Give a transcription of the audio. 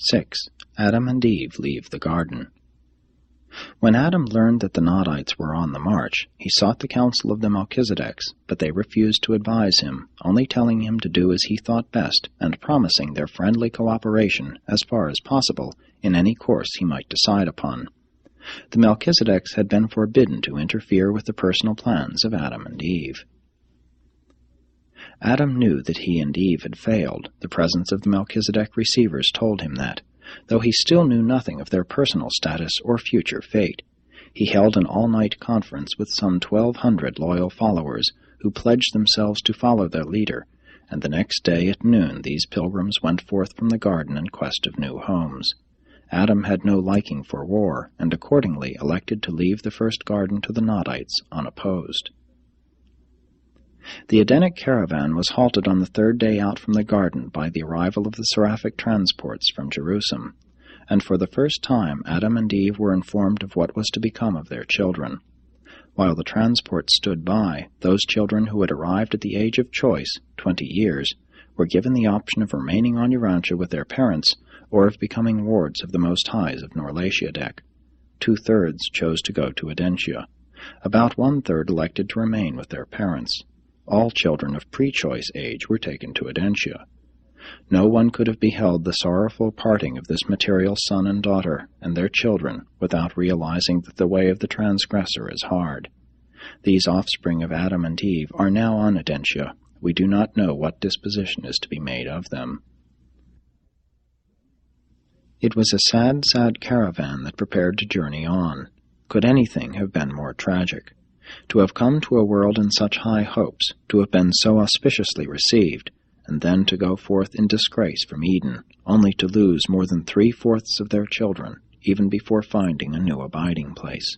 6. Adam and Eve leave the garden. When Adam learned that the Nodites were on the march, he sought the counsel of the Melchizedeks, but they refused to advise him, only telling him to do as he thought best and promising their friendly cooperation, as far as possible, in any course he might decide upon. The Melchizedeks had been forbidden to interfere with the personal plans of Adam and Eve. Adam knew that he and Eve had failed. The presence of the Melchizedek receivers told him that, though he still knew nothing of their personal status or future fate. He held an all-night conference with some 1,200 loyal followers who pledged themselves to follow their leader, and the next day at noon these pilgrims went forth from the garden in quest of new homes. Adam had no liking for war, and accordingly elected to leave the first garden to the Nodites unopposed. The Edenic caravan was halted on the third day out from the garden by the arrival of the seraphic transports from Jerusalem, and for the first time Adam and Eve were informed of what was to become of their children. While the transports stood by, those children who had arrived at the age of choice, 20 years, were given the option of remaining on Urantia with their parents or of becoming wards of the Most Highs of Norlatiadec. 2/3 chose to go to Edentia. About 1/3 elected to remain with their parents. All children of pre-choice age were taken to Edentia. No one could have beheld the sorrowful parting of this material son and daughter and their children without realizing that the way of the transgressor is hard. These offspring of Adam and Eve are now on Edentia. We do not know what disposition is to be made of them. It was a sad, sad caravan that prepared to journey on. Could anything have been more tragic? To have come to a world in such high hopes, to have been so auspiciously received, and then to go forth in disgrace from Eden, only to lose more than 3/4 of their children, even before finding a new abiding place.